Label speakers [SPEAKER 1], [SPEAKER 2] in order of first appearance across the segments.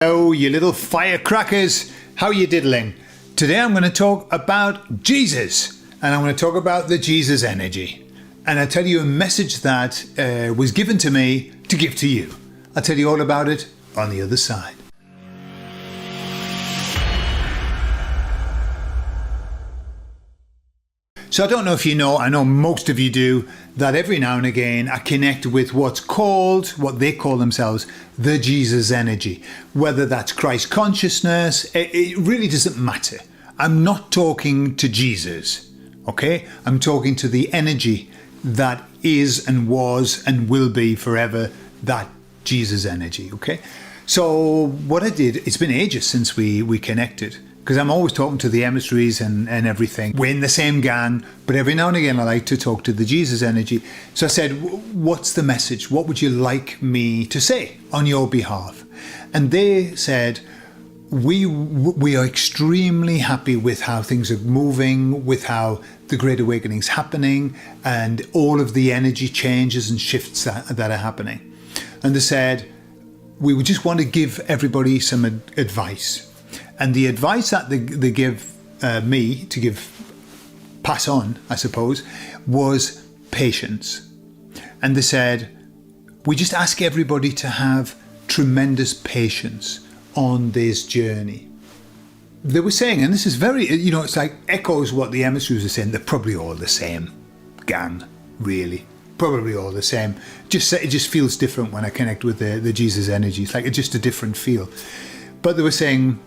[SPEAKER 1] Hello, you little firecrackers. How are you diddling? Today I'm going to talk about Jesus, and I'm going to talk about the Jesus energy. And I'll tell you a message that was given to me to give to you. I'll tell you all about it on the other side. So I don't know if you know, I know most of you do, that every now and again I connect with what they call themselves, the Jesus energy. Whether that's Christ consciousness, it really doesn't matter. I'm not talking to Jesus, okay? I'm talking to the energy that is and was and will be forever, that Jesus energy, okay? So what I did, it's been ages since we connected, because I'm always talking to the emissaries and everything. We're in the same gang, but every now and again I like to talk to the Jesus energy. So I said, what's the message? What would you like me to say on your behalf? And they said, we are extremely happy with how things are moving, with how the Great Awakening is happening, and all of the energy changes and shifts that are happening. And they said, we would just want to give everybody some advice. And the advice that they give me to pass on, I suppose, was patience. And they said, we just ask everybody to have tremendous patience on this journey. They were saying, and this is very, it's like echoes what the emissaries are saying. They're probably all the same gang, really. Probably all the same. It just feels different when I connect with the Jesus energy. It's like just a different feel. But they were saying,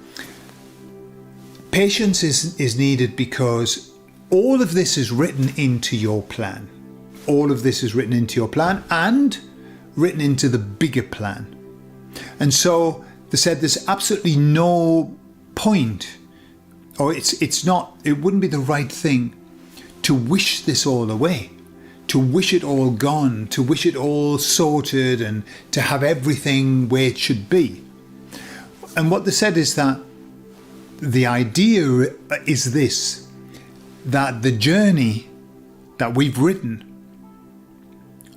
[SPEAKER 1] patience is needed because all of this is written into your plan. All of this is written into your plan and written into the bigger plan. And so they said there's absolutely no point, or it wouldn't be the right thing to wish this all away, to wish it all gone, to wish it all sorted and to have everything where it should be. And what they said is that the idea is this, that the journey that we've written,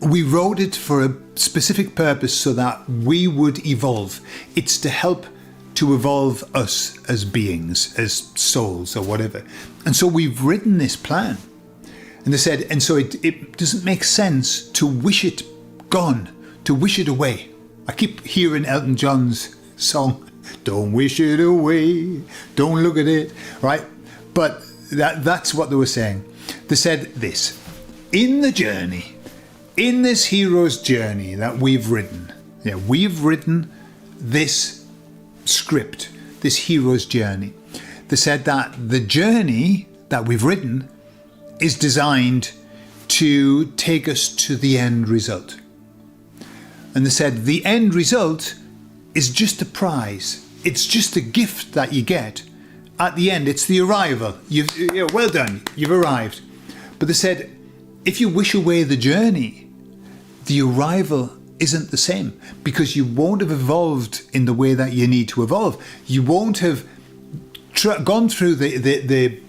[SPEAKER 1] we wrote it for a specific purpose so that we would evolve. It's to help to evolve us as beings, as souls or whatever. And so we've written this plan. And they said, and so it doesn't make sense to wish it gone, to wish it away. I keep hearing Elton John's song, don't wish it away, don't look at it, right? But that's what they were saying. They said this, in the journey, in this hero's journey that we've written this script, this hero's journey. They said that the journey that we've written is designed to take us to the end result. And they said the end result is just a prize. It's just a gift that you get. At the end, it's the arrival. Well done, you've arrived. But they said, if you wish away the journey, the arrival isn't the same, because you won't have evolved in the way that you need to evolve. You won't have gone through the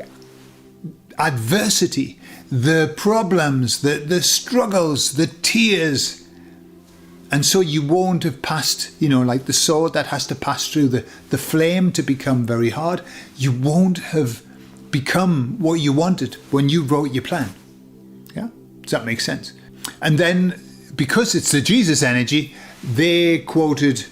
[SPEAKER 1] adversity, the problems, the struggles, the tears. And so you won't have passed, like the sword that has to pass through the flame to become very hard. You won't have become what you wanted when you wrote your plan. Yeah? Does that make sense? And then, because it's the Jesus energy, they quoted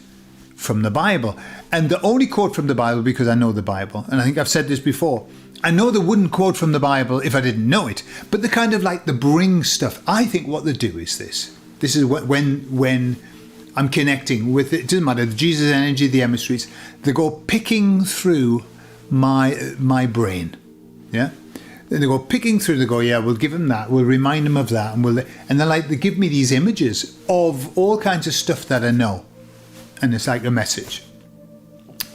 [SPEAKER 1] from the Bible. And the only quote from the Bible, because I know the Bible, and I think I've said this before, I know they wouldn't quote from the Bible if I didn't know it, but they kind of like the bring stuff. I think what they do is this. This is when I'm connecting with it doesn't matter, the Jesus energy, the emissaries, they go picking through my brain. Yeah? Then they go picking through, they go, yeah, we'll give them that, we'll remind them of that, and they give me these images of all kinds of stuff that I know. And it's like a message.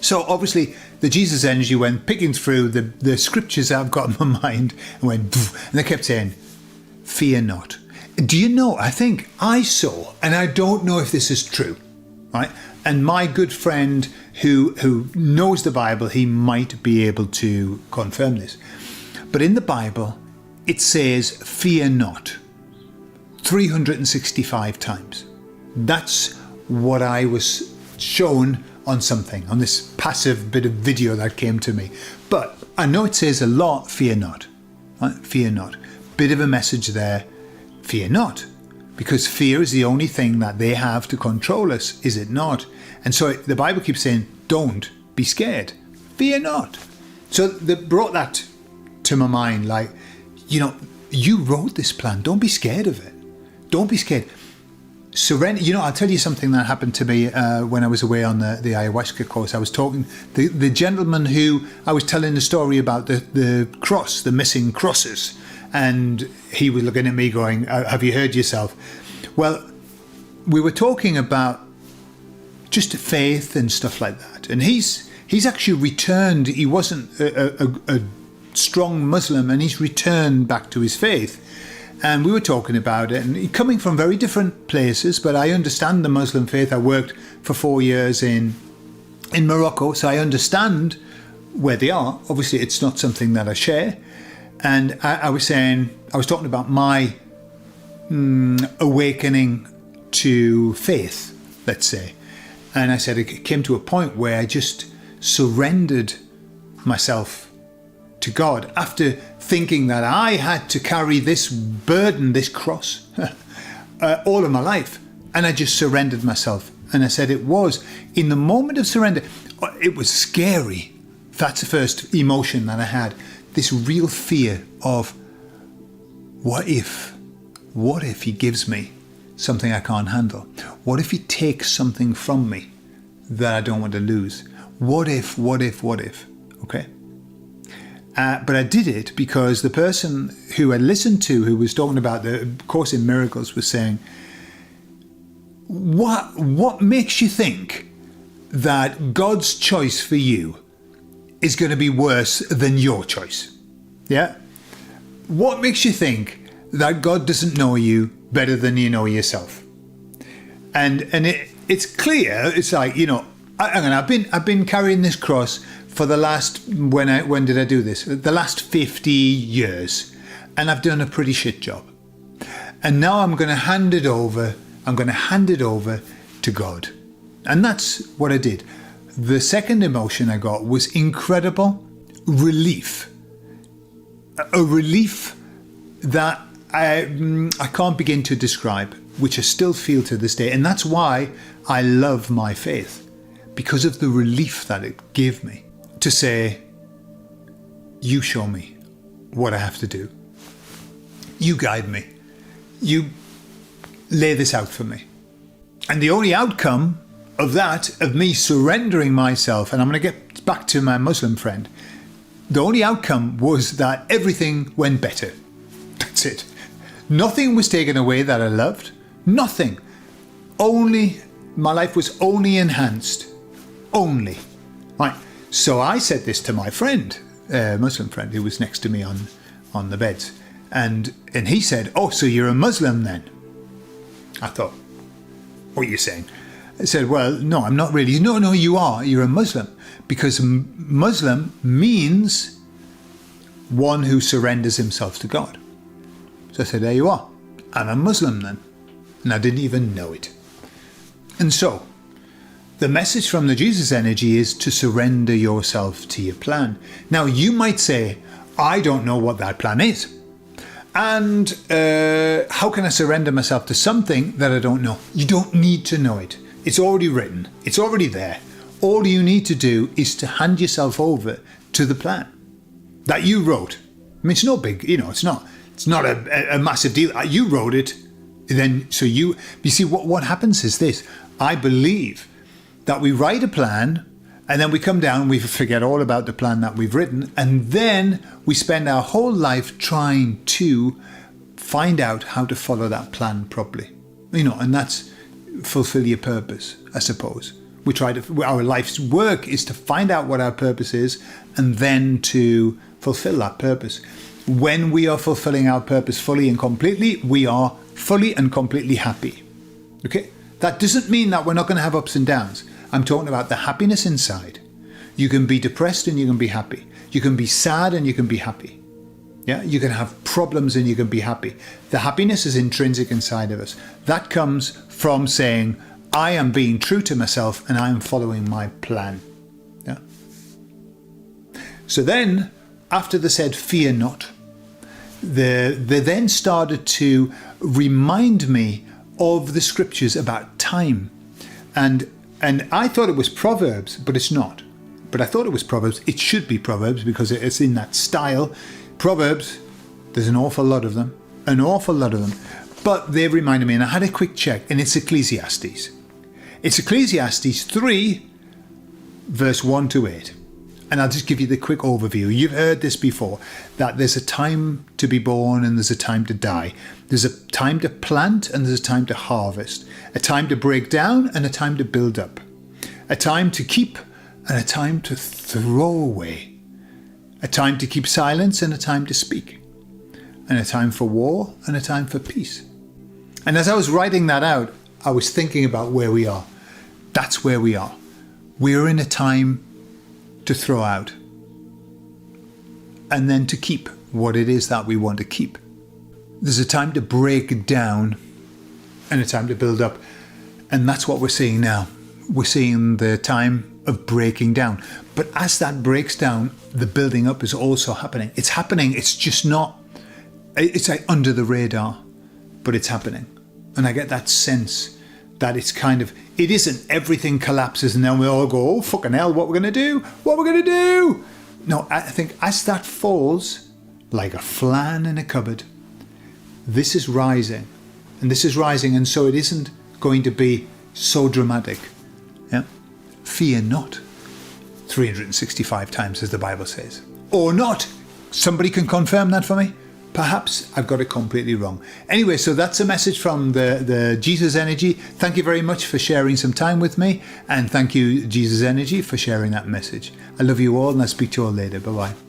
[SPEAKER 1] So obviously the Jesus energy went picking through the scriptures I've got in my mind and went, and they kept saying, fear not. Do you know, I think I saw, and I don't know if this is true, right? And my good friend who knows the Bible, he might be able to confirm this. But in the Bible, it says, fear not, 365 times. That's what I was shown on something, on this passive bit of video that came to me. But I know it says a lot, fear not. Right? Fear not. Bit of a message there, fear not. Because fear is the only thing that they have to control us, is it not? And so the Bible keeps saying, don't be scared. Fear not. So they brought that to my mind, like, you wrote this plan. Don't be scared of it. Don't be scared. Surrender. I'll tell you something that happened to me when I was away on the ayahuasca course. I was talking, the gentleman who I was telling the story about the cross, the missing crosses. And he was looking at me going, have you heard yourself? Well, we were talking about just faith and stuff like that. And he's actually returned. He wasn't a strong Muslim, and he's returned back to his faith. And we were talking about it, and coming from very different places, but I understand the Muslim faith. I worked for 4 years in Morocco, so I understand where they are. Obviously, it's not something that I share. And I was talking about my awakening to faith, let's say. And I said it came to a point where I just surrendered myself to God after thinking that I had to carry this burden, this cross, all of my life. And I just surrendered myself. And I said it was, in the moment of surrender, it was scary. That's the first emotion that I had. This real fear of, what if he gives me something I can't handle? What if he takes something from me that I don't want to lose? What if? Okay. But I did it because the person who I listened to, who was talking about the Course in Miracles, was saying, what makes you think that God's choice for you is going to be worse than your choice? Yeah? What makes you think that God doesn't know you better than you know yourself? And it's clear. It's like, I've been carrying this cross for the last, when did I do this? The last 50 years. And I've done a pretty shit job. And now I'm going to hand it over. I'm going to hand it over to God. And that's what I did. The second emotion I got was incredible relief. A relief that I can't begin to describe, which I still feel to this day. And that's why I love my faith, because of the relief that it gave me to say, you show me what I have to do. You guide me. You lay this out for me. And the only outcome of that, of me surrendering myself, and I'm going to get back to my Muslim friend, the only outcome was that everything went better. That's it. Nothing was taken away that I loved. Nothing. Only, my life was only enhanced. Only. Right. So I said this to my friend, Muslim friend, who was next to me on the beds. And he said, oh, so you're a Muslim then? I thought, what are you saying? I said, well, no, I'm not really. No, you are. You're a Muslim. Because Muslim means one who surrenders himself to God. So I said, there you are. I'm a Muslim then. And I didn't even know it. And so, the message from the Jesus Energy is to surrender yourself to your plan. Now, you might say, I don't know what that plan is. And how can I surrender myself to something that I don't know? You don't need to know it. It's already written. It's already there. All you need to do is to hand yourself over to the plan that you wrote. I mean, it's no big, it's not a massive deal. You wrote it. Then, so you see what happens is this. I believe that we write a plan and then we come down, we forget all about the plan that we've written. And then we spend our whole life trying to find out how to follow that plan properly. And that's fulfill your purpose, I suppose. Our life's work is to find out what our purpose is and then to fulfill that purpose. When we are fulfilling our purpose fully and completely, we are fully and completely happy. Okay? That doesn't mean that we're not going to have ups and downs. I'm talking about the happiness inside. You can be depressed and you can be happy. You can be sad and you can be happy. Yeah? You can have problems and you can be happy. The happiness is intrinsic inside of us. That comes from saying, I am being true to myself and I am following my plan. Yeah. So then, after they said, fear not, they then started to remind me of the scriptures about time. And I thought it was Proverbs, but it's not. But I thought it was Proverbs. It should be Proverbs because it's in that style. Proverbs, there's an awful lot of them. An awful lot of them. But they reminded me, and I had a quick check, and it's Ecclesiastes. It's Ecclesiastes 3, verse 1 to 8. And I'll just give you the quick overview. You've heard this before, that there's a time to be born and there's a time to die. There's a time to plant and there's a time to harvest. A time to break down and a time to build up. A time to keep and a time to throw away. A time to keep silence and a time to speak. And a time for war and a time for peace. And as I was writing that out, I was thinking about where we are. That's where we are. We're in a time to throw out and then to keep what it is that we want to keep. There's a time to break down and a time to build up. And that's what we're seeing now. We're seeing the time of breaking down. But as that breaks down, the building up is also happening. It's happening. It's just not, it's like under the radar, but it's happening. And I get that sense that it's kind of, it isn't everything collapses and then we all go, oh, fucking hell, what we're going to do? What we're going to do? No, I think as that falls, like a flan in a cupboard, this is rising. And this is rising, and so it isn't going to be so dramatic. Yeah? Fear not. 365 times, as the Bible says. Or not. Somebody can confirm that for me? Perhaps I've got it completely wrong. Anyway, so that's a message from the Jesus Energy. Thank you very much for sharing some time with me. And thank you, Jesus Energy, for sharing that message. I love you all, and I'll speak to you all later. Bye-bye.